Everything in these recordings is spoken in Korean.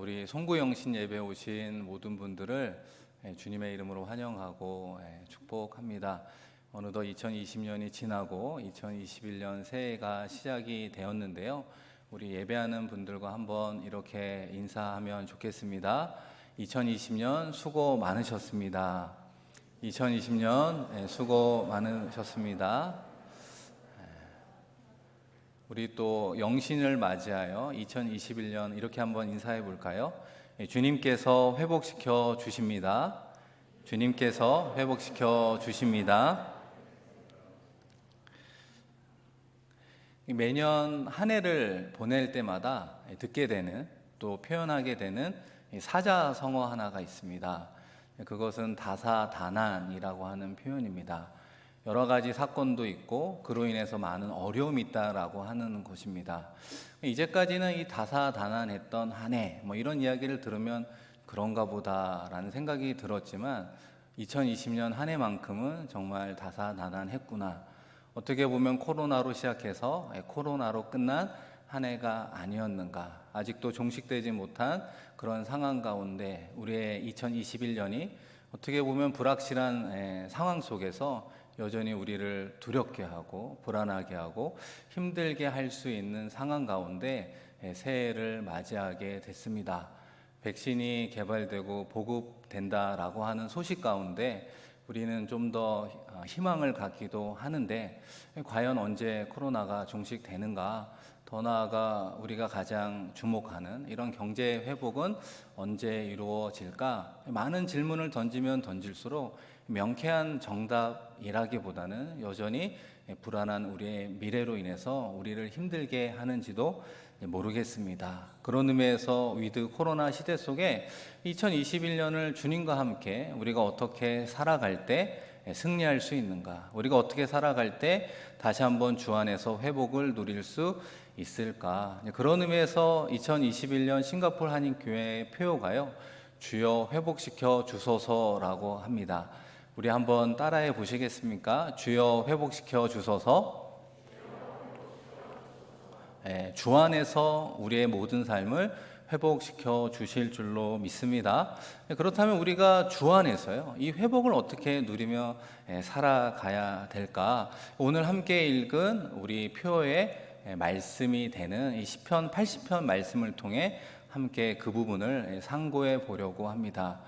우리 송구영신 예배 오신 모든 분들을 주님의 이름으로 환영하고 축복합니다. 어느덧 2020년이 지나고 2021년 새해가 시작이 되었는데요. 우리 예배하는 분들과 한번 이렇게 인사하면 좋겠습니다. 2020년 수고 많으셨습니다. 2020년 수고 많으셨습니다. 우리 또 영신을 맞이하여 2021년 이렇게 한번 인사해 볼까요? 주님께서 회복시켜 주십니다. 주님께서 회복시켜 주십니다. 매년 한 해를 보낼 때마다 듣게 되는 또 표현하게 되는 사자성어 하나가 있습니다. 그것은 다사다난이라고 하는 표현입니다. 여러 가지 사건도 있고 그로 인해서 많은 어려움이 있다라고 하는 것입니다. 이제까지는 이 다사다난했던 한 해 이런 이야기를 들으면 그런가 보다라는 생각이 들었지만 2020년 한 해만큼은 정말 다사다난했구나. 어떻게 보면 코로나로 시작해서 코로나로 끝난 한 해가 아니었는가. 아직도 종식되지 못한 그런 상황 가운데 우리의 2021년이 어떻게 보면 불확실한 상황 속에서 여전히 우리를 두렵게 하고 불안하게 하고 힘들게 할 수 있는 상황 가운데 새해를 맞이하게 됐습니다. 백신이 개발되고 보급된다라고 하는 소식 가운데 우리는 좀 더 희망을 갖기도 하는데 과연 언제 코로나가 종식되는가? 더 나아가 우리가 가장 주목하는 이런 경제 회복은 언제 이루어질까? 많은 질문을 던지면 던질수록 명쾌한 정답이라기보다는 여전히 불안한 우리의 미래로 인해서 우리를 힘들게 하는지도 모르겠습니다. 그런 의미에서 위드 코로나 시대 속에 2021년을 주님과 함께 우리가 어떻게 살아갈 때 승리할 수 있는가? 우리가 어떻게 살아갈 때 다시 한번 주 안에서 회복을 누릴 수 있을까? 그런 의미에서 2021년 싱가포르 한인교회의 표어가요, 주여 회복시켜 주소서라고 합니다. 우리 한번 따라해 보시겠습니까? 주여 회복시켜 주소서. 주 안에서 우리의 모든 삶을 회복시켜 주실 줄로 믿습니다. 그렇다면 우리가 주 안에서요, 이 회복을 어떻게 누리며 살아가야 될까? 오늘 함께 읽은 우리 표의 말씀이 되는 이 시편 80편 말씀을 통해 함께 그 부분을 상고해 보려고 합니다.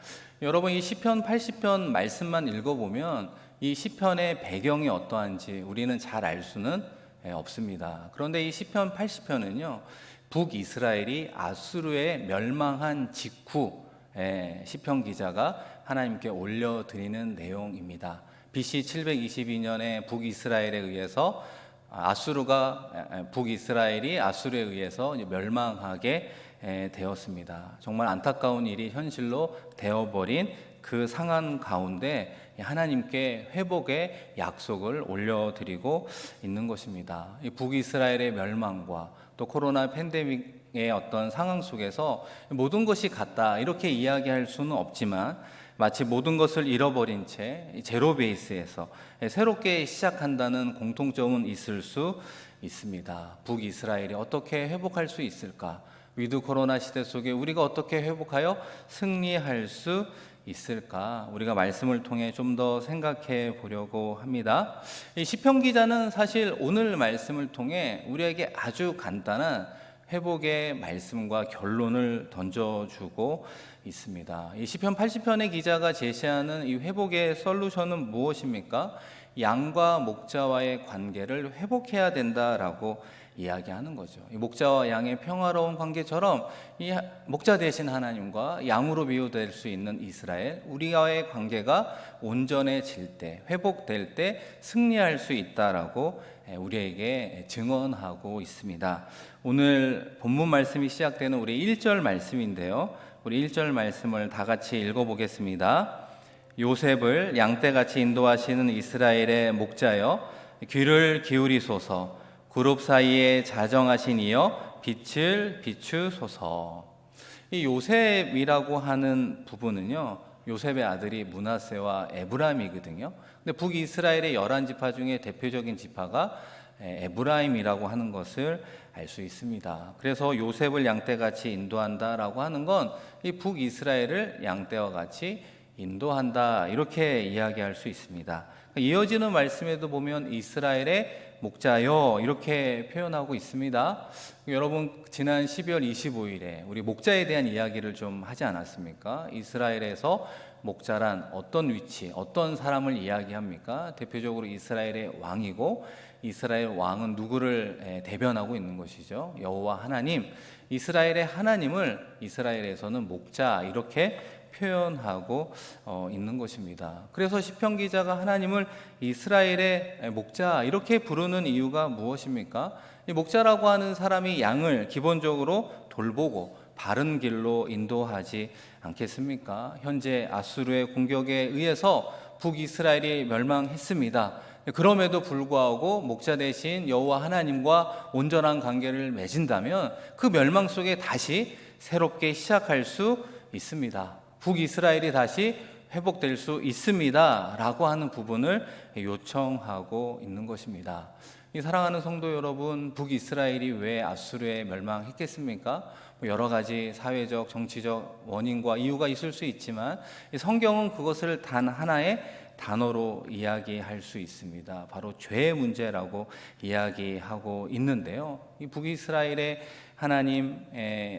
여러분, 이 시편 80편 말씀만 읽어보면 이 시편의 배경이 어떠한지 우리는 잘 알 수는 없습니다. 그런데 이 시편 80편은요, 북이스라엘이 아수르에 멸망한 직후 시편 기자가 하나님께 올려드리는 내용입니다. BC 722년에 북이스라엘에 의해서 북이스라엘이 아수르에 의해서 멸망하게 되었습니다. 정말 안타까운 일이 현실로 되어버린 그 상황 가운데 하나님께 회복의 약속을 올려드리고 있는 것입니다. 이 북이스라엘의 멸망과 또 코로나 팬데믹의 어떤 상황 속에서 모든 것이 같다 이렇게 이야기할 수는 없지만 마치 모든 것을 잃어버린 채 제로 베이스에서 새롭게 시작한다는 공통점은 있을 수 있습니다. 북이스라엘이 어떻게 회복할 수 있을까? 위드 코로나 시대 속에 우리가 어떻게 회복하여 승리할 수 있을까? 우리가 말씀을 통해 좀 더 생각해 보려고 합니다. 이 시편 기자는 사실 오늘 말씀을 통해 우리에게 아주 간단한 회복의 말씀과 결론을 던져주고 있습니다. 이 시편 80편의 기자가 제시하는 이 회복의 솔루션은 무엇입니까? 양과 목자와의 관계를 회복해야 된다라고 이야기하는 거죠. 이 목자와 양의 평화로운 관계처럼 이 목자 되신 하나님과 양으로 비유될 수 있는 이스라엘, 우리와의 관계가 온전해질 때, 회복될 때 승리할 수 있다라고 우리에게 증언하고 있습니다. 오늘 본문 말씀이 시작되는 우리 1절 말씀인데요. 우리 1절 말씀을 다 같이 읽어보겠습니다. 요셉을 양떼같이 인도하시는 이스라엘의 목자여, 귀를 기울이소서. 그룹 사이에 자정하신 이여 빛을 비추소서. 이 요셉이라고 하는 부분은요, 요셉의 아들이 므낫세와 에브라임이거든요. 근데 북이스라엘의 11지파 중에 대표적인 지파가 에브라임이라고 하는 것을 알 수 있습니다. 그래서 요셉을 양떼같이 인도한다라고 하는 건 이 북이스라엘을 양떼와 같이 인도한다, 이렇게 이야기할 수 있습니다. 이어지는 말씀에도 보면 이스라엘의 목자여, 이렇게 표현하고 있습니다. 여러분, 지난 12월 25일에 우리 목자에 대한 이야기를 좀 하지 않았습니까? 이스라엘에서 목자란 어떤 위치, 어떤 사람을 이야기합니까? 대표적으로 이스라엘의 왕이고, 이스라엘 왕은 누구를 대변하고 있는 것이죠? 여호와 하나님, 이스라엘의 하나님을 이스라엘에서는 목자, 이렇게 표현하고 있는 것입니다. 그래서 시편 기자가 하나님을 이스라엘의 목자, 이렇게 부르는 이유가 무엇입니까? 이 목자라고 하는 사람이 양을 기본적으로 돌보고 바른 길로 인도하지 않겠습니까? 현재 아수르의 공격에 의해서 북이스라엘이 멸망했습니다. 그럼에도 불구하고 목자 대신 여호와 하나님과 온전한 관계를 맺은다면 그 멸망 속에 다시 새롭게 시작할 수 있습니다. 북이스라엘이 다시 회복될 수 있습니다 라고 하는 부분을 요청하고 있는 것입니다. 이 사랑하는 성도 여러분, 북이스라엘이 왜 아수르에 멸망했겠습니까? 여러 가지 사회적, 정치적 원인과 이유가 있을 수 있지만 성경은 그것을 단 하나의 단어로 이야기할 수 있습니다. 바로 죄의 문제라고 이야기하고 있는데요. 이 북이스라엘의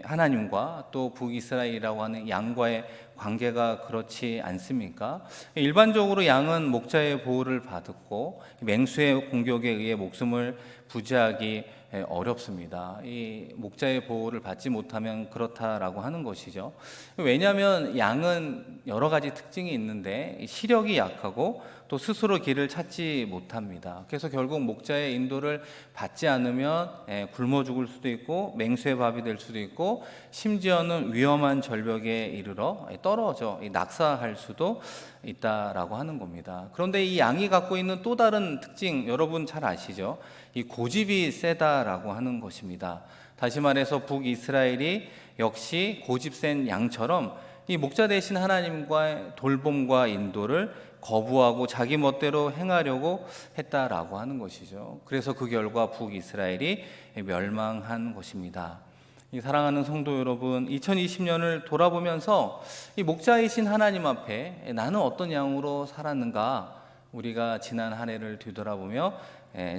하나님과 또 북이스라엘이라고 하는 양과의 관계가 그렇지 않습니까? 일반적으로 양은 목자의 보호를 받고 맹수의 공격에 의해 목숨을 부지하기 어렵습니다. 이 목자의 보호를 받지 못하면 그렇다라고 하는 것이죠. 왜냐하면 양은 여러 가지 특징이 있는데 시력이 약하고 또 스스로 길을 찾지 못합니다. 그래서 결국 목자의 인도를 받지 않으면 굶어 죽을 수도 있고 맹수의 밥이 될 수도 있고 심지어는 위험한 절벽에 이르러 떨어져 낙사할 수도 있다라고 하는 겁니다. 그런데 이 양이 갖고 있는 또 다른 특징, 여러분 잘 아시죠? 이 고집이 세다라고 하는 것입니다. 다시 말해서 북이스라엘이 역시 고집센 양처럼 이 목자 대신 하나님과의 돌봄과 인도를 거부하고 자기 멋대로 행하려고 했다라고 하는 것이죠. 그래서 그 결과 북이스라엘이 멸망한 것입니다. 이 사랑하는 성도 여러분, 2020년을 돌아보면서 이 목자이신 하나님 앞에 나는 어떤 양으로 살았는가, 우리가 지난 한 해를 뒤돌아보며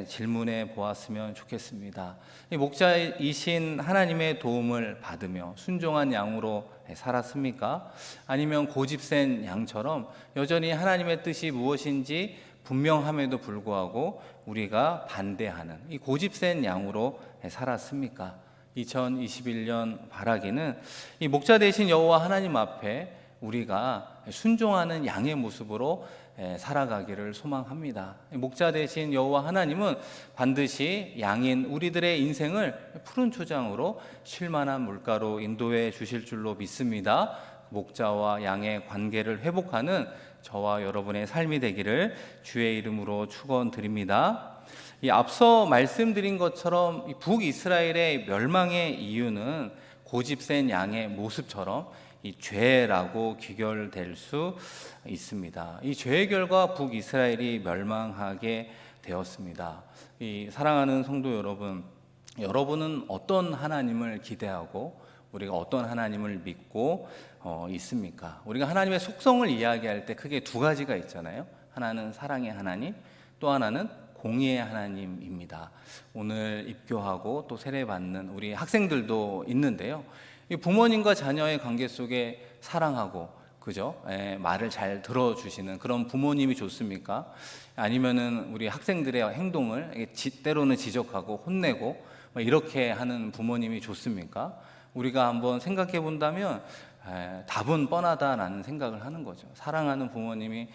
질문해 보았으면 좋겠습니다. 이 목자이신 하나님의 도움을 받으며 순종한 양으로 살았습니까? 아니면 고집센 양처럼 여전히 하나님의 뜻이 무엇인지 분명함에도 불구하고 우리가 반대하는 이 고집센 양으로 살았습니까? 2021년 바라기는 이 목자 되신 여호와 하나님 앞에 우리가 순종하는 양의 모습으로 살아가기를 소망합니다. 목자 되신 여호와 하나님은 반드시 양인 우리들의 인생을 푸른 초장으로 쉴만한 물가로 인도해 주실 줄로 믿습니다. 목자와 양의 관계를 회복하는 저와 여러분의 삶이 되기를 주의 이름으로 축원드립니다. 이 앞서 말씀드린 것처럼 이 북이스라엘의 멸망의 이유는 고집센 양의 모습처럼 이 죄라고 귀결될 수 있습니다. 이 죄의 결과 북이스라엘이 멸망하게 되었습니다. 이 사랑하는 성도 여러분, 여러분은 어떤 하나님을 기대하고 우리가 어떤 하나님을 믿고 있습니까? 우리가 하나님의 속성을 이야기할 때 크게 두 가지가 있잖아요. 하나는 사랑의 하나님, 또 하나는 공의의 하나님입니다. 오늘 입교하고 또 세례받는 우리 학생들도 있는데요. 이 부모님과 자녀의 관계 속에 사랑하고 그죠? 말을 잘 들어주시는 그런 부모님이 좋습니까? 아니면은 우리 학생들의 행동을 때로는 지적하고 혼내고 이렇게 하는 부모님이 좋습니까? 우리가 한번 생각해 본다면 답은 뻔하다라는 생각을 하는 거죠. 사랑하는 부모님이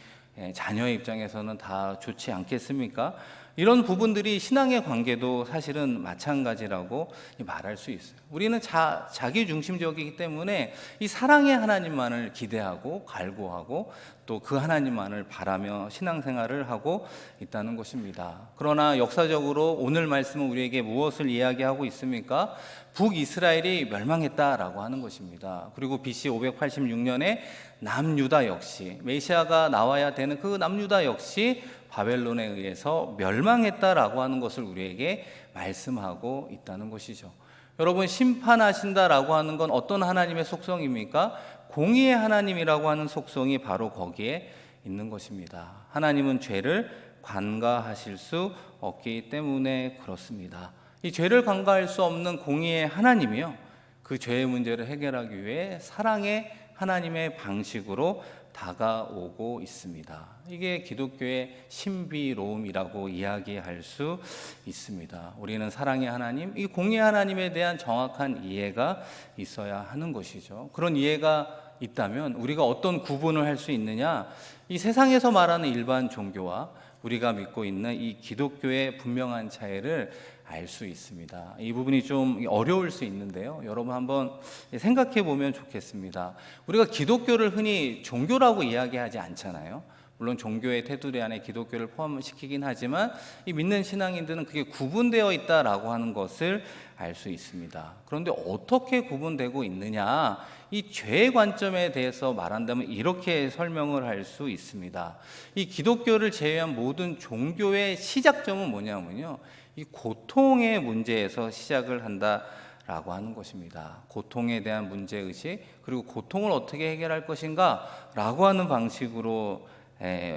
자녀의 입장에서는 다 좋지 않겠습니까? 이런 부분들이 신앙의 관계도 사실은 마찬가지라고 말할 수 있어요. 우리는 자기 중심적이기 때문에 이 사랑의 하나님만을 기대하고 갈구하고 또 그 하나님만을 바라며 신앙생활을 하고 있다는 것입니다. 그러나 역사적으로 오늘 말씀은 우리에게 무엇을 이야기하고 있습니까? 북이스라엘이 멸망했다라고 하는 것입니다. 그리고 BC 586년에 남유다 역시 메시아가 나와야 되는 그 남유다 역시 바벨론에 의해서 멸망했다라고 하는 것을 우리에게 말씀하고 있다는 것이죠. 여러분, 심판하신다라고 하는 건 어떤 하나님의 속성입니까? 공의의 하나님이라고 하는 속성이 바로 거기에 있는 것입니다. 하나님은 죄를 관가하실 수 없기 때문에 그렇습니다. 이 죄를 관가할 수 없는 공의의 하나님이요, 그 죄의 문제를 해결하기 위해 사랑의 하나님의 방식으로 다가오고 있습니다. 이게 기독교의 신비로움이라고 이야기할 수 있습니다. 우리는 사랑의 하나님, 이 공의의 하나님에 대한 정확한 이해가 있어야 하는 것이죠. 그런 이해가 있다면 우리가 어떤 구분을 할 수 있느냐? 이 세상에서 말하는 일반 종교와 우리가 믿고 있는 이 기독교의 분명한 차이를 알 수 있습니다. 이 부분이 좀 어려울 수 있는데요, 여러분 한번 생각해 보면 좋겠습니다. 우리가 기독교를 흔히 종교라고 이야기하지 않잖아요. 물론 종교의 테두리 안에 기독교를 포함시키긴 하지만 이 믿는 신앙인들은 그게 구분되어 있다라고 하는 것을 알 수 있습니다. 그런데 어떻게 구분되고 있느냐? 이 죄의 관점에 대해서 말한다면 이렇게 설명을 할 수 있습니다. 이 기독교를 제외한 모든 종교의 시작점은 뭐냐면요, 이 고통의 문제에서 시작을 한다라고 하는 것입니다. 고통에 대한 문제의식, 그리고 고통을 어떻게 해결할 것인가 라고 하는 방식으로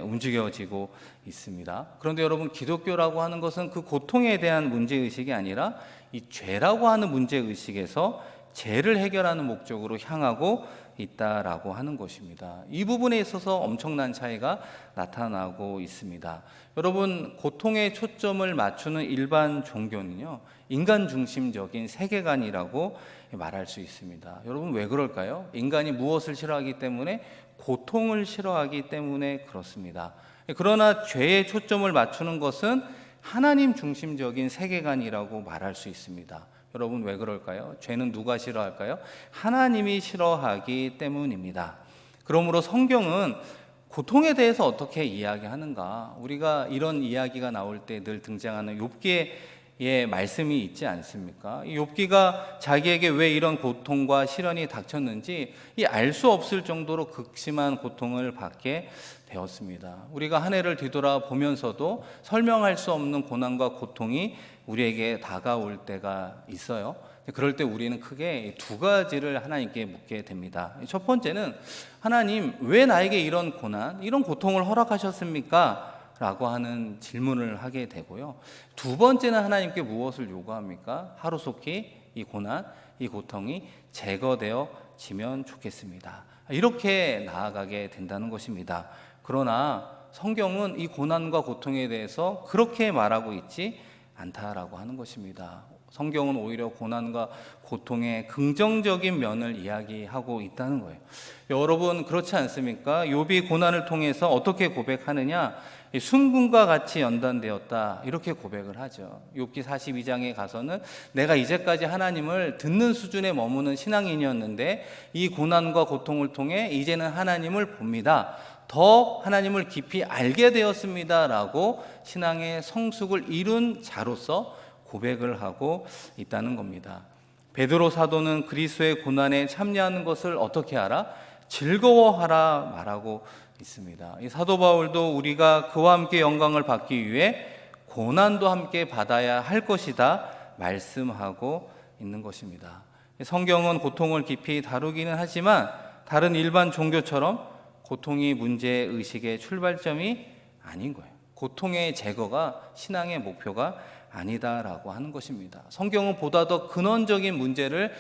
움직여지고 있습니다. 그런데 여러분, 기독교라고 하는 것은 그 고통에 대한 문제의식이 아니라 이 죄라고 하는 문제의식에서 죄를 해결하는 목적으로 향하고 있다라고 하는 것입니다. 이 부분에 있어서 엄청난 차이가 나타나고 있습니다. 여러분, 고통에 초점을 맞추는 일반 종교는요, 인간 중심적인 세계관이라고 말할 수 있습니다. 여러분, 왜 그럴까요? 인간이 무엇을 싫어하기 때문에? 고통을 싫어하기 때문에 그렇습니다. 그러나 죄에 초점을 맞추는 것은 하나님 중심적인 세계관이라고 말할 수 있습니다. 여러분, 왜 그럴까요? 죄는 누가 싫어할까요? 하나님이 싫어하기 때문입니다. 그러므로 성경은 고통에 대해서 어떻게 이야기하는가? 우리가 이런 이야기가 나올 때 늘 등장하는 욥기의 말씀이 있지 않습니까? 이 욥기가 자기에게 왜 이런 고통과 시련이 닥쳤는지 알 수 없을 정도로 극심한 고통을 받게 되었습니다. 우리가 한 해를 뒤돌아보면서도 설명할 수 없는 고난과 고통이 우리에게 다가올 때가 있어요. 그럴 때 우리는 크게 두 가지를 하나님께 묻게 됩니다. 첫 번째는, 하나님, 왜 나에게 이런 고난, 이런 고통을 허락하셨습니까? 라고 하는 질문을 하게 되고요. 두 번째는 하나님께 무엇을 요구합니까? 하루속히 이 고난, 이 고통이 제거되어지면 좋겠습니다. 이렇게 나아가게 된다는 것입니다. 그러나 성경은 이 고난과 고통에 대해서 그렇게 말하고 있지 않다라고 하는 것입니다. 성경은 오히려 고난과 고통의 긍정적인 면을 이야기하고 있다는 거예요. 여러분, 그렇지 않습니까? 욥이 고난을 통해서 어떻게 고백하느냐? 순금과 같이 연단되었다, 이렇게 고백을 하죠. 욥기 42장에 가서는 내가 이제까지 하나님을 듣는 수준에 머무는 신앙인이었는데 이 고난과 고통을 통해 이제는 하나님을 봅니다. 더 하나님을 깊이 알게 되었습니다 라고 신앙의 성숙을 이룬 자로서 고백을 하고 있다는 겁니다. 베드로 사도는 그리스도의 고난에 참여하는 것을 어떻게 하라? 즐거워하라 말하고 있습니다. 이 사도 바울도 우리가 그와 함께 영광을 받기 위해 고난도 함께 받아야 할 것이다 말씀하고 있는 것입니다. 성경은 고통을 깊이 다루기는 하지만 다른 일반 종교처럼 고통이 문제의식의 출발점이 아닌 거예요. 고통의 제거가 신앙의 목표가 아니다라고 하는 것입니다. 성경은 보다 더 근원적인 문제를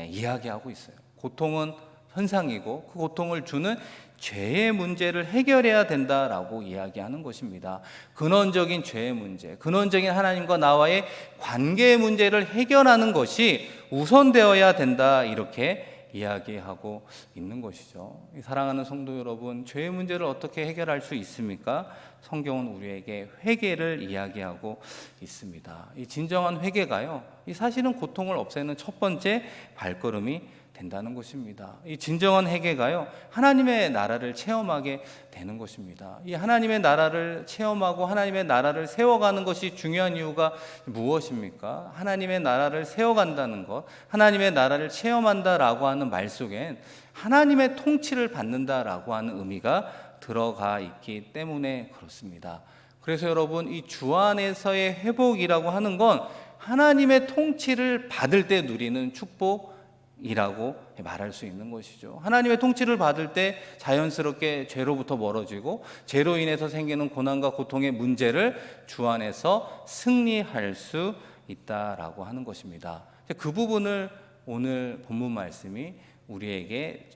이야기하고 있어요. 고통은 현상이고 그 고통을 주는 죄의 문제를 해결해야 된다라고 이야기하는 것입니다. 근원적인 죄의 문제, 근원적인 하나님과 나와의 관계의 문제를 해결하는 것이 우선되어야 된다, 이렇게 이야기하고 있는 것이죠. 사랑하는 성도 여러분, 죄의 문제를 어떻게 해결할 수 있습니까? 성경은 우리에게 회개를 이야기하고 있습니다. 이 진정한 회개가요, 이 사실은 고통을 없애는 첫 번째 발걸음이 된다는 것입니다. 이 진정한 회개가요, 하나님의 나라를 체험하게 되는 것입니다. 이 하나님의 나라를 체험하고 하나님의 나라를 세워가는 것이 중요한 이유가 무엇입니까? 하나님의 나라를 세워간다는 것, 하나님의 나라를 체험한다라고 하는 말 속엔 하나님의 통치를 받는다라고 하는 의미가 들어가 있기 때문에 그렇습니다. 그래서 여러분, 이 주 안에서의 회복이라고 하는 건 하나님의 통치를 받을 때 누리는 축복이라고 말할 수 있는 것이죠. 하나님의 통치를 받을 때 자연스럽게 죄로부터 멀어지고 죄로 인해서 생기는 고난과 고통의 문제를 주 안에서 승리할 수 있다라고 하는 것입니다. 그 부분을 오늘 본문 말씀이 우리에게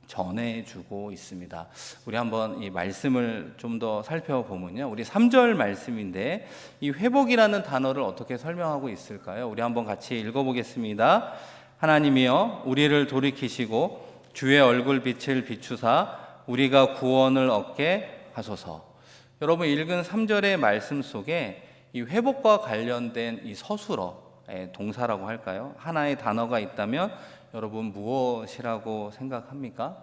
전해주고 있습니다. 우리 한번 이 말씀을 좀 더 살펴보면요, 우리 3절 말씀인데 이 회복이라는 단어를 어떻게 설명하고 있을까요? 우리 한번 같이 읽어보겠습니다. 하나님이여 우리를 돌이키시고 주의 얼굴빛을 비추사 우리가 구원을 얻게 하소서. 여러분, 읽은 3절의 말씀 속에 이 회복과 관련된 이 서술어, 동사라고 할까요? 하나의 단어가 있다면 여러분 무엇이라고 생각합니까?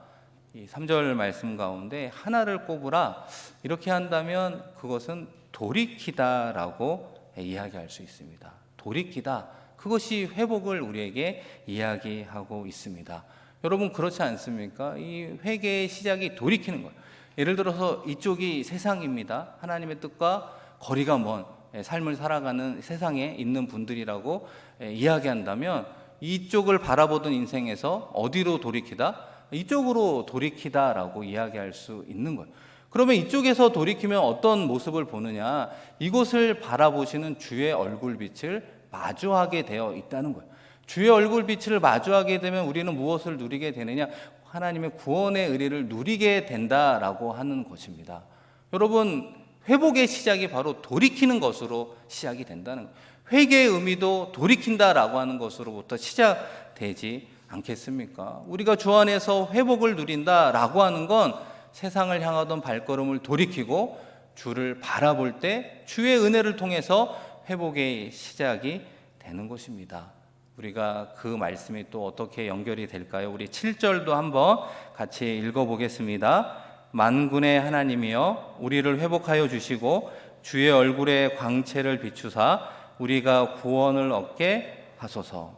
이 3절 말씀 가운데 하나를 꼽으라, 이렇게 한다면 그것은 돌이키다라고 이야기할 수 있습니다. 돌이키다, 그것이 회복을 우리에게 이야기하고 있습니다. 여러분, 그렇지 않습니까? 이 회개의 시작이 돌이키는 거예요. 예를 들어서 이쪽이 세상입니다. 하나님의 뜻과 거리가 먼 삶을 살아가는 세상에 있는 분들이라고 이야기한다면 이쪽을 바라보던 인생에서 어디로 돌이키다? 이쪽으로 돌이키다라고 이야기할 수 있는 거예요. 그러면 이쪽에서 돌이키면 어떤 모습을 보느냐? 이곳을 바라보시는 주의 얼굴빛을 마주하게 되어 있다는 거예요. 주의 얼굴빛을 마주하게 되면 우리는 무엇을 누리게 되느냐? 하나님의 구원의 의리를 누리게 된다라고 하는 것입니다. 여러분, 회복의 시작이 바로 돌이키는 것으로 시작이 된다는 거예요. 회개의 의미도 돌이킨다라고 하는 것으로부터 시작되지 않겠습니까? 우리가 주 안에서 회복을 누린다라고 하는 건 세상을 향하던 발걸음을 돌이키고 주를 바라볼 때 주의 은혜를 통해서 회복의 시작이 되는 것입니다. 우리가 그 말씀이 또 어떻게 연결이 될까요? 우리 7절도 한번 같이 읽어보겠습니다. 만군의 하나님이여 우리를 회복하여 주시고 주의 얼굴의 광채를 비추사 우리가 구원을 얻게 하소서.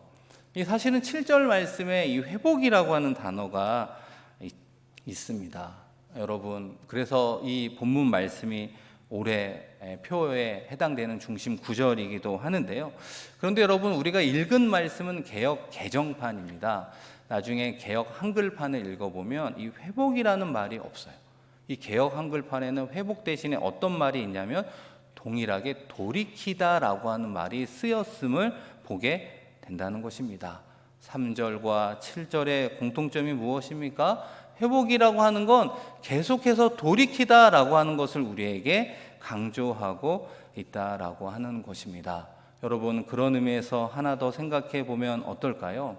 이 사실은 7절 말씀에 이 회복이라고 하는 단어가 있습니다. 여러분, 그래서 이 본문 말씀이 올해 표에 해당되는 중심 구절이기도 하는데요. 그런데 여러분, 우리가 읽은 말씀은 개역 개정판입니다. 나중에 개역 한글판을 읽어보면 이 회복이라는 말이 없어요. 이 개역 한글판에는 회복 대신에 어떤 말이 있냐면 동일하게 돌이키다라고 하는 말이 쓰였음을 보게 된다는 것입니다. 3절과 7절의 공통점이 무엇입니까? 회복이라고 하는 건 계속해서 돌이키다라고 하는 것을 우리에게 강조하고 있다라고 하는 것입니다. 여러분, 그런 의미에서 하나 더 생각해 보면 어떨까요?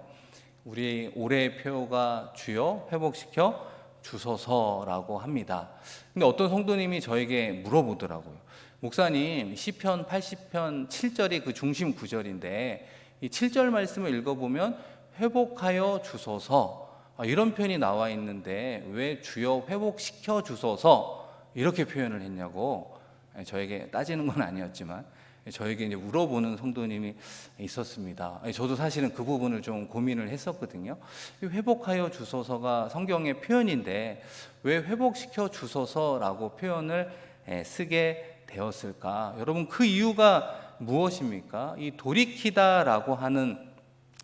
우리 올해의 표가 주여 회복시켜 주소서라고 합니다. 근데 어떤 성도님이 저에게 물어보더라고요. 목사님, 시편 80편 7절이 그 중심 구절인데 이 7절 말씀을 읽어보면 회복하여 주소서, 이런 표현이 나와 있는데 왜 주여 회복시켜 주소서 이렇게 표현을 했냐고 저에게 따지는 건 아니었지만 저에게 이제 물어보는 성도님이 있었습니다. 저도 사실은 그 부분을 좀 고민을 했었거든요. 회복하여 주소서가 성경의 표현인데 왜 회복시켜 주소서라고 표현을 쓰게 되었을까? 여러분, 그 이유가 무엇입니까? 이 돌이키다라고 하는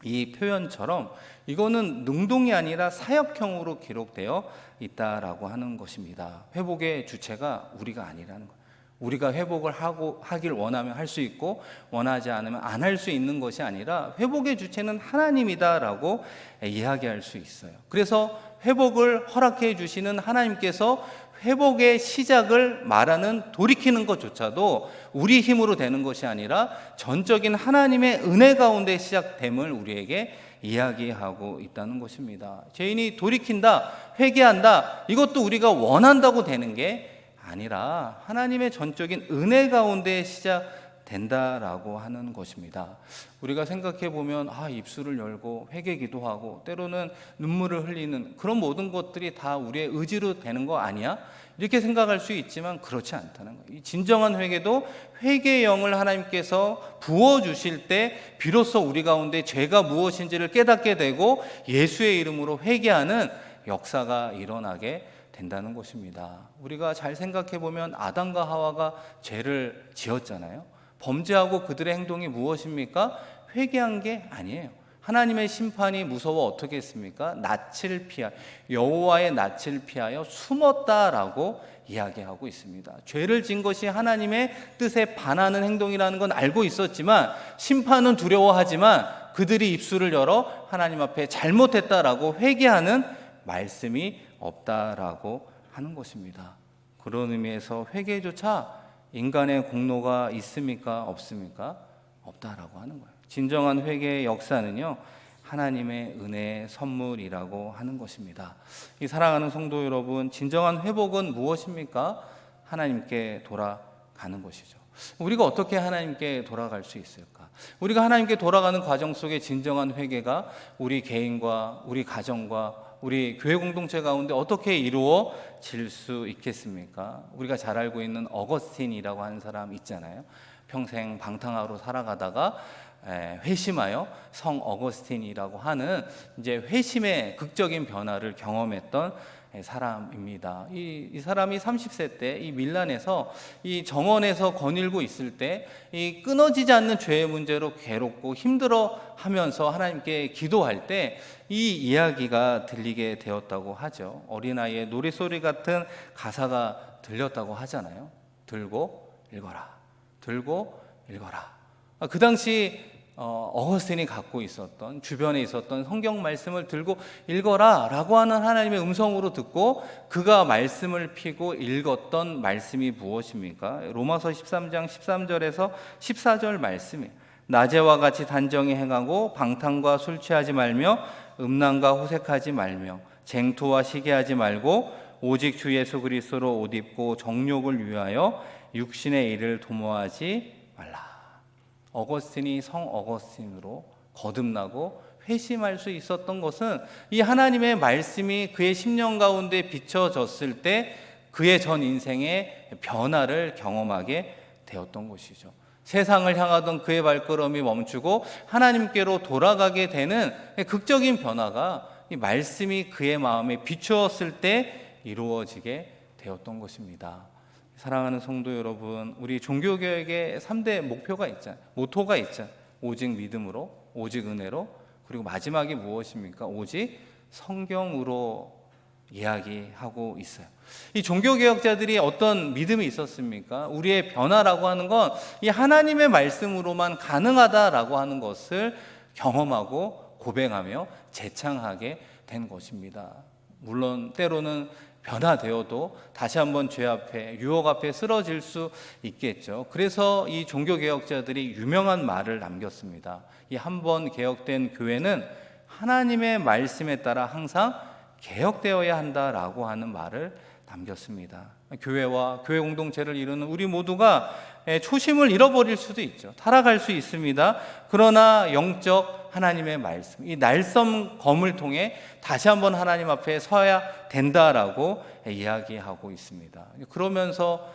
이 표현처럼 이거는 능동이 아니라 사역형으로 기록되어 있다라고 하는 것입니다. 회복의 주체가 우리가 아니라는 거예요. 우리가 회복을 하길 원하면 할 수 있고 원하지 않으면 안 할 수 있는 것이 아니라 회복의 주체는 하나님이다라고 이야기할 수 있어요. 그래서 회복을 허락해 주시는 하나님께서 회복의 시작을 말하는 돌이키는 것조차도 우리 힘으로 되는 것이 아니라 전적인 하나님의 은혜 가운데 시작됨을 우리에게 이야기하고 있다는 것입니다. 죄인이 돌이킨다, 회개한다, 이것도 우리가 원한다고 되는 게 아니라 하나님의 전적인 은혜 가운데 시작된다라고 하는 것입니다. 우리가 생각해 보면 입술을 열고 회개 기도하고 때로는 눈물을 흘리는 그런 모든 것들이 다 우리의 의지로 되는 거 아니야? 이렇게 생각할 수 있지만 그렇지 않다는 거예요. 이 진정한 회개도 회개의 영을 하나님께서 부어주실 때 비로소 우리 가운데 죄가 무엇인지를 깨닫게 되고 예수의 이름으로 회개하는 역사가 일어나게 된다는 것입니다. 우리가 잘 생각해 보면 아담과 하와가 죄를 지었잖아요. 범죄하고 그들의 행동이 무엇입니까? 회개한 게 아니에요. 하나님의 심판이 무서워 어떻게 했습니까? 낯을 피하 여호와의 낯을 피하여 숨었다라고 이야기하고 있습니다. 죄를 진 것이 하나님의 뜻에 반하는 행동이라는 건 알고 있었지만 심판은 두려워하지만 그들이 입술을 열어 하나님 앞에 잘못했다라고 회개하는 말씀이 없다라고 하는 것입니다. 그런 의미에서 회개조차 인간의 공로가 있습니까? 없습니까? 없다라고 하는 거예요. 진정한 회개의 역사는요, 하나님의 은혜의 선물이라고 하는 것입니다. 이 사랑하는 성도 여러분, 진정한 회복은 무엇입니까? 하나님께 돌아가는 것이죠. 우리가 어떻게 하나님께 돌아갈 수 있을까? 우리가 하나님께 돌아가는 과정 속에 진정한 회개가 우리 개인과 우리 가정과 우리 교회 공동체 가운데 어떻게 이루어질 수 있겠습니까? 우리가 잘 알고 있는 어거스틴이라고 하는 사람 있잖아요. 평생 방탕하로 살아가다가 회심하여 성 어거스틴이라고 하는 이제 회심의 극적인 변화를 경험했던 사람입니다. 이 사람이 30세 때 이 밀란에서 이 정원에서 거닐고 있을 때 이 끊어지지 않는 죄의 문제로 괴롭고 힘들어 하면서 하나님께 기도할 때 이 이야기가 들리게 되었다고 하죠. 어린아이의 노랫소리 같은 가사가 들렸다고 하잖아요. 들고 읽어라. 들고 읽어라. 그 당시 어거스틴이 갖고 있었던 주변에 있었던 성경 말씀을 들고 읽어라 라고 하는 하나님의 음성으로 듣고 그가 말씀을 피고 읽었던 말씀이 무엇입니까? 로마서 13장 13절에서 14절 말씀이에요. 낮에와 같이 단정히 행하고 방탕과 술 취하지 말며 음란과 호색하지 말며 쟁투와 시기하지 말고 오직 주 예수 그리스도로 옷 입고 정욕을 위하여 육신의 일을 도모하지 말라. 어거스틴이 성 어거스틴으로 거듭나고 회심할 수 있었던 것은 이 하나님의 말씀이 그의 심령 가운데 비춰졌을 때 그의 전 인생의 변화를 경험하게 되었던 것이죠. 세상을 향하던 그의 발걸음이 멈추고 하나님께로 돌아가게 되는 극적인 변화가 이 말씀이 그의 마음에 비추었을 때 이루어지게 되었던 것입니다. 사랑하는 성도 여러분, 우리 종교개혁의 3대 목표가 있잖아요. 모토가 있잖아요. 오직 믿음으로, 오직 은혜로, 그리고 마지막이 무엇입니까? 오직 성경으로 이야기하고 있어요. 이 종교개혁자들이 어떤 믿음이 있었습니까? 우리의 변화라고 하는 건 이 하나님의 말씀으로만 가능하다라고 하는 것을 경험하고 고백하며 재창하게 된 것입니다. 물론 때로는 변화되어도 다시 한번 죄 앞에 유혹 앞에 쓰러질 수 있겠죠. 그래서 이 종교개혁자들이 유명한 말을 남겼습니다. 이 한 번 개혁된 교회는 하나님의 말씀에 따라 항상 개혁되어야 한다라고 하는 말을 남겼습니다. 교회와 교회 공동체를 이루는 우리 모두가 초심을 잃어버릴 수도 있죠. 타락할 수 있습니다. 그러나 영적 하나님의 말씀, 이 날섬검을 통해 다시 한번 하나님 앞에 서야 된다라고 이야기하고 있습니다. 그러면서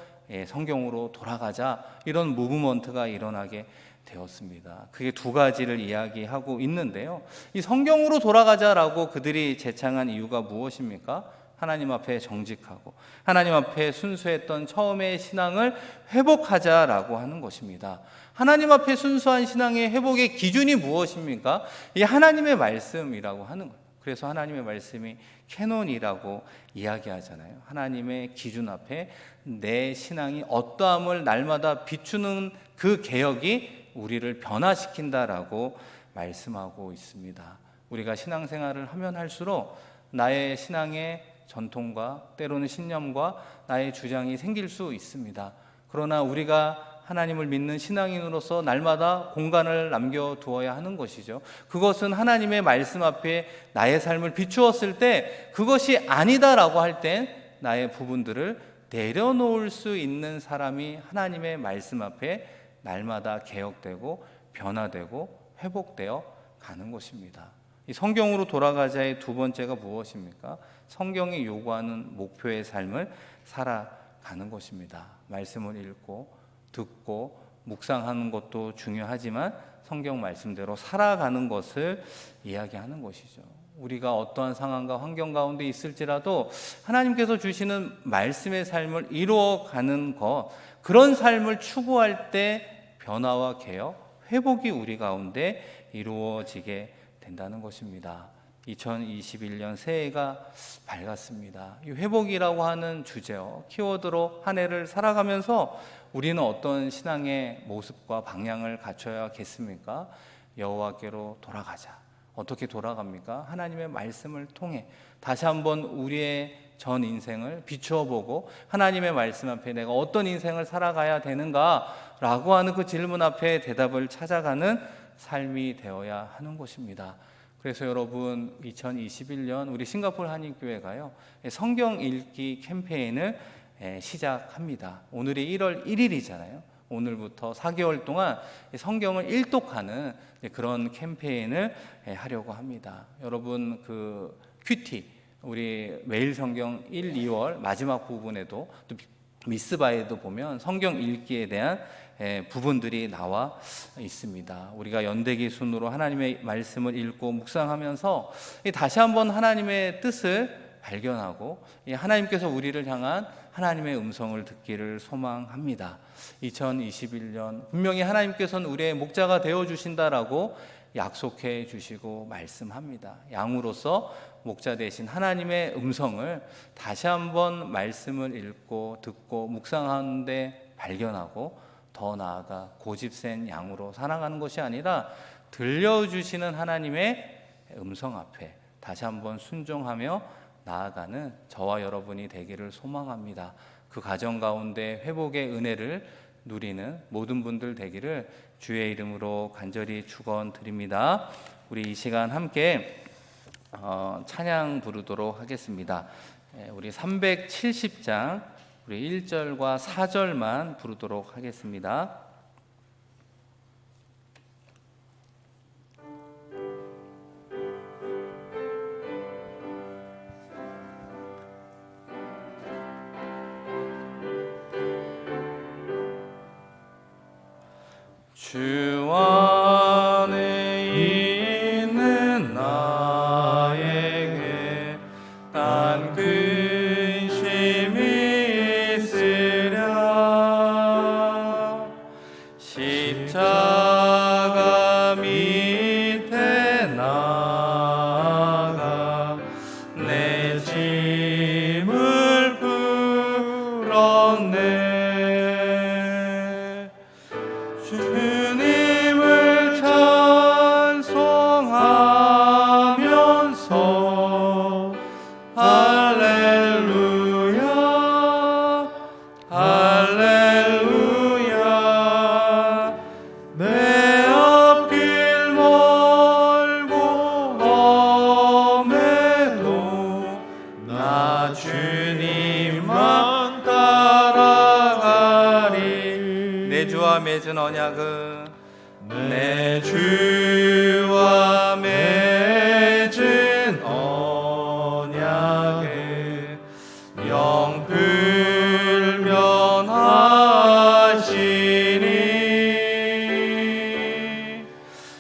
성경으로 돌아가자 이런 무브먼트가 일어나게 되었습니다. 그게 두 가지를 이야기하고 있는데요. 이 성경으로 돌아가자라고 그들이 제창한 이유가 무엇입니까? 하나님 앞에 정직하고 하나님 앞에 순수했던 처음의 신앙을 회복하자라고 하는 것입니다. 하나님 앞에 순수한 신앙의 회복의 기준이 무엇입니까? 이 하나님의 말씀이라고 하는 거예요. 그래서 하나님의 말씀이 캐논이라고 이야기하잖아요. 하나님의 기준 앞에 내 신앙이 어떠함을 날마다 비추는 그 개혁이 우리를 변화시킨다라고 말씀하고 있습니다. 우리가 신앙생활을 하면 할수록 나의 신앙의 전통과 때로는 신념과 나의 주장이 생길 수 있습니다. 그러나 우리가 하나님을 믿는 신앙인으로서 날마다 공간을 남겨두어야 하는 것이죠. 그것은 하나님의 말씀 앞에 나의 삶을 비추었을 때 그것이 아니다라고 할 땐 나의 부분들을 내려놓을 수 있는 사람이 하나님의 말씀 앞에 날마다 개혁되고 변화되고 회복되어 가는 것입니다. 이 성경으로 돌아가자의 두 번째가 무엇입니까? 성경이 요구하는 목표의 삶을 살아가는 것입니다. 말씀을 읽고 듣고 묵상하는 것도 중요하지만 성경 말씀대로 살아가는 것을 이야기하는 것이죠. 우리가 어떠한 상황과 환경 가운데 있을지라도 하나님께서 주시는 말씀의 삶을 이루어가는 것, 그런 삶을 추구할 때 변화와 개혁, 회복이 우리 가운데 이루어지게 된다는 것입니다. 2021년 새해가 밝았습니다. 이 회복이라고 하는 주제요, 키워드로 한 해를 살아가면서 우리는 어떤 신앙의 모습과 방향을 갖춰야겠습니까? 여호와께로 돌아가자. 어떻게 돌아갑니까? 하나님의 말씀을 통해 다시 한번 우리의 전 인생을 비추어 보고 하나님의 말씀 앞에 내가 어떤 인생을 살아가야 되는가라고 하는 그 질문 앞에 대답을 찾아가는 삶이 되어야 하는 것입니다. 그래서 여러분, 2021년 우리 싱가포르 한인교회가요, 성경 읽기 캠페인을 시작합니다. 오늘이 1월 1일이잖아요. 오늘부터 4개월 동안 성경을 일독하는 그런 캠페인을 하려고 합니다. 여러분, 그 큐티, 우리 매일 성경 1, 2월 마지막 부분에도 또 미스바에도 보면 성경 읽기에 대한 부분들이 나와 있습니다. 우리가 연대기 순으로 하나님의 말씀을 읽고 묵상하면서 다시 한번 하나님의 뜻을 발견하고 하나님께서 우리를 향한 하나님의 음성을 듣기를 소망합니다. 2021년 분명히 하나님께서는 우리의 목자가 되어주신다라고 약속해 주시고 말씀합니다. 양으로서 목자 되신 하나님의 음성을 다시 한번 말씀을 읽고 듣고 묵상하는데 발견하고, 더 나아가 고집센 양으로 살아가는 것이 아니라 들려주시는 하나님의 음성 앞에 다시 한번 순종하며 나아가는 저와 여러분이 되기를 소망합니다. 그 가정 가운데 회복의 은혜를 누리는 모든 분들 되기를 주의 이름으로 간절히 축원드립니다. 우리 이 시간 함께 찬양 부르도록 하겠습니다. 우리 370장 우리 1절과 4절만 부르도록 하겠습니다. 주 안에 있는 나에게 단 근심이 있으랴. 십자가 밑에 나아가 내 짐을 풀었네. 주님을 찬송하면서 할렐루야 할렐루야. 내 앞길 멀고 험해도 나 주님만 따라가리. 내 주와 맺은 언약은 내 주와 맺은 언약은 영불변하시니.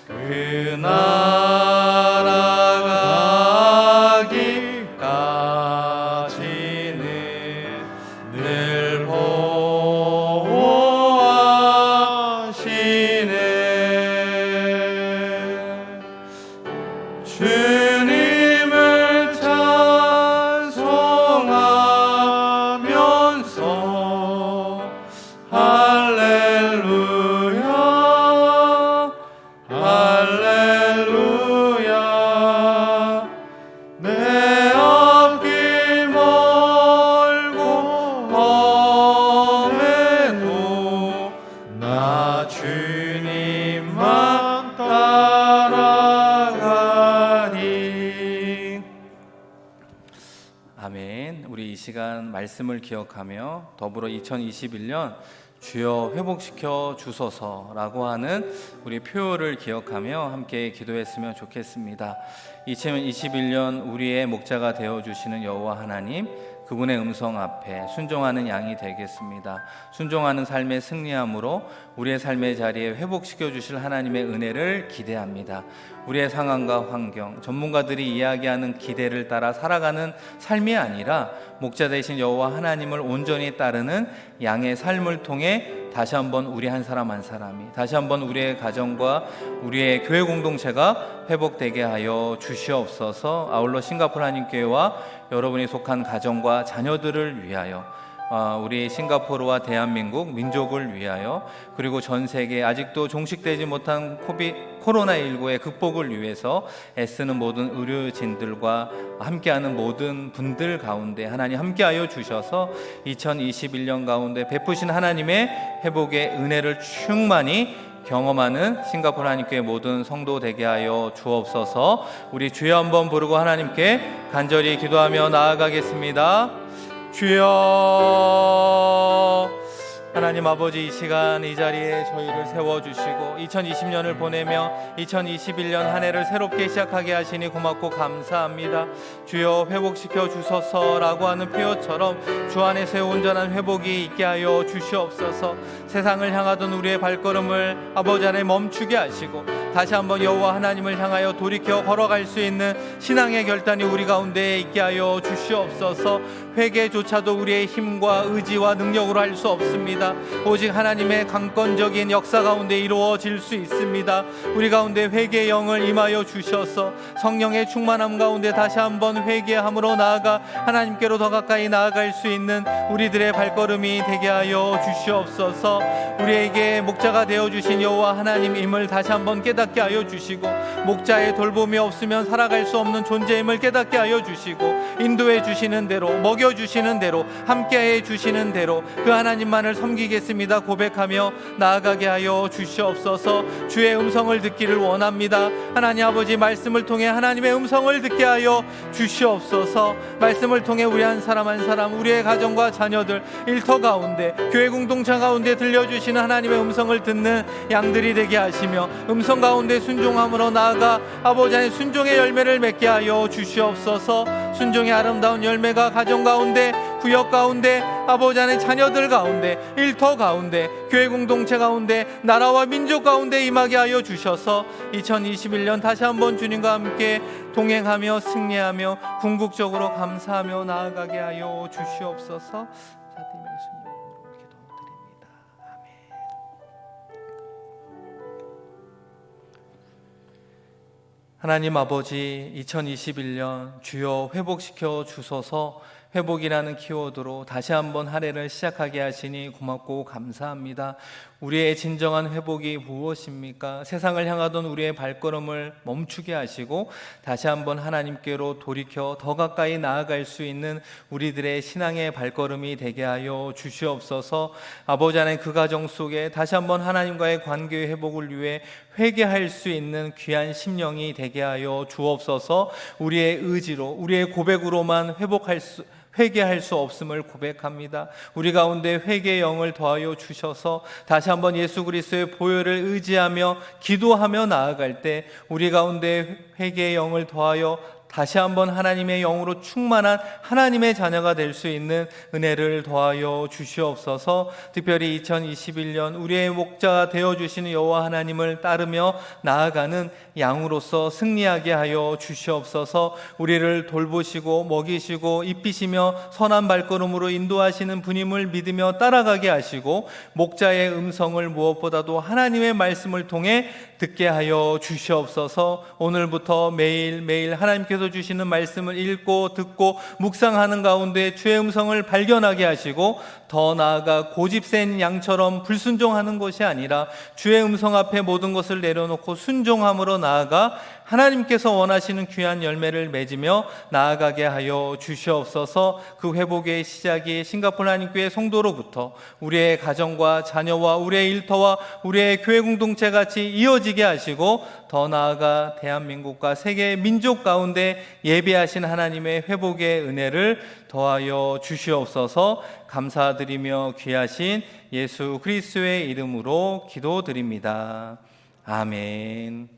그 나라 가기까지는 늘 보호하시네. 주님을 찬송하면서 할렐루야 할렐루야. 내 앞길 멀고 험해도 나 주님만 따라가리. 아멘. 우리 이 시간 말씀을 기억하며 더불어 2021년 주여 회복시켜 주소서라고 하는 우리 표어를 기억하며 함께 기도했으면 좋겠습니다. 2021년 우리의 목자가 되어주시는 여호와 하나님, 그분의 음성 앞에 순종하는 양이 되겠습니다. 순종하는 삶의 승리함으로 우리의 삶의 자리에 회복시켜 주실 하나님의 은혜를 기대합니다. 우리의 상황과 환경, 전문가들이 이야기하는 기대를 따라 살아가는 삶이 아니라 목자 되신 여호와 하나님을 온전히 따르는 양의 삶을 통해 다시 한번 우리 한 사람 한 사람이, 다시 한번 우리의 가정과 우리의 교회 공동체가 회복되게 하여 주시옵소서. 아울러 싱가포르 한인교회와 여러분이 속한 가정과 자녀들을 위하여, 우리 싱가포르와 대한민국 민족을 위하여, 그리고 전 세계 아직도 종식되지 못한 코로나19의 극복을 위해서 애쓰는 모든 의료진들과 함께하는 모든 분들 가운데 하나님 함께하여 주셔서 2021년 가운데 베푸신 하나님의 회복의 은혜를 충만히 경험하는 싱가포르 한인교회 모든 성도 되게 하여 주옵소서. 우리 주여 한번 부르고 하나님께 간절히 기도하며 나아가겠습니다. 주여, 하나님 아버지, 이 시간 이 자리에 저희를 세워주시고 2020년을 보내며 2021년 한 해를 새롭게 시작하게 하시니 고맙고 감사합니다. 주여, 회복시켜 주소서라고 하는 표현처럼 주 안에서의 온전한 회복이 있게 하여 주시옵소서. 세상을 향하던 우리의 발걸음을 아버지 안에 멈추게 하시고 다시 한번 여호와 하나님을 향하여 돌이켜 걸어갈 수 있는 신앙의 결단이 우리 가운데 있게 하여 주시옵소서. 회개조차도 우리의 힘과 의지와 능력으로 할 수 없습니다. 오직 하나님의 강권적인 역사 가운데 이루어질 수 있습니다. 우리 가운데 회개의 영을 임하여 주셔서 성령의 충만함 가운데 다시 한번 회개함으로 나아가 하나님께로 더 가까이 나아갈 수 있는 우리들의 발걸음이 되게 하여 주시옵소서. 우리에게 목자가 되어주신 여호와 하나님임을 다시 한번 깨닫게 하여 주시고, 목자의 돌봄이 없으면 살아갈 수 없는 존재임을 깨닫게 하여 주시고, 인도해 주시는 대로, 먹여 주시는 대로, 함께해 주시는 대로 그 하나님만을 섬기겠습니다 고백하며 나아가게 하여 주시옵소서. 주의 음성을 듣기를 원합니다. 하나님 아버지, 말씀을 통해 하나님의 음성을 듣게 하여 주시옵소서. 말씀을 통해 우리 한 사람 한 사람, 우리의 가정과 자녀들, 일터 가운데, 교회 공동체 가운데 들려주시는 하나님의 음성을 듣는 양들이 되게 하시며 음성 가운데 순종함으로 나아가 아버지 안에 순종의 열매를 맺게 하여 주시옵소서. 순종의 아름다운 열매가 가정 가운데, 구역 가운데, 아버지 안에 자녀들 가운데, 일터 가운데, 교회 공동체 가운데, 나라와 민족 가운데 임하게 하여 주셔서 2021년 다시 한번 주님과 함께 동행하며 승리하며 궁극적으로 감사하며 나아가게 하여 주시옵소서. 자팀 예수님 이름으로 기도드립니다. 아멘. 하나님 아버지, 2021년 주여 회복시켜 주소서. 회복이라는 키워드로 다시 한번 한 해를 시작하게 하시니 고맙고 감사합니다. 우리의 진정한 회복이 무엇입니까? 세상을 향하던 우리의 발걸음을 멈추게 하시고 다시 한번 하나님께로 돌이켜 더 가까이 나아갈 수 있는 우리들의 신앙의 발걸음이 되게 하여 주시옵소서. 아버지 하나님, 그 가정 속에 다시 한번 하나님과의 관계의 회복을 위해 회개할 수 있는 귀한 심령이 되게 하여 주옵소서. 우리의 의지로, 우리의 고백으로만 회개할 수 없음을 고백합니다. 우리 가운데 회개의 영을 더하여 주셔서 다시 한번 예수 그리스도의 보혈을 의지하며 기도하며 나아갈 때 우리 가운데 회개의 영을 더하여 다시 한번 하나님의 영으로 충만한 하나님의 자녀가 될 수 있는 은혜를 더하여 주시옵소서. 특별히 2021년 우리의 목자가 되어주시는 여호와 하나님을 따르며 나아가는 양으로서 승리하게 하여 주시옵소서. 우리를 돌보시고 먹이시고 입히시며 선한 발걸음으로 인도하시는 분임을 믿으며 따라가게 하시고, 목자의 음성을 무엇보다도 하나님의 말씀을 통해 듣게 하여 주시옵소서. 오늘부터 매일매일 하나님께서 주시는 말씀을 읽고 듣고 묵상하는 가운데 주의 음성을 발견하게 하시고, 더 나아가 고집센 양처럼 불순종하는 것이 아니라 주의 음성 앞에 모든 것을 내려놓고 순종함으로 나아가 하나님께서 원하시는 귀한 열매를 맺으며 나아가게 하여 주시옵소서. 그 회복의 시작이 싱가포르 한인교회 성도로부터 우리의 가정과 자녀와 우리의 일터와 우리의 교회 공동체 같이 이어지게 하시고, 더 나아가 대한민국과 세계 민족 가운데 예비하신 하나님의 회복의 은혜를 더하여 주시옵소서. 감사드리며 귀하신 예수 그리스도의 이름으로 기도드립니다. 아멘.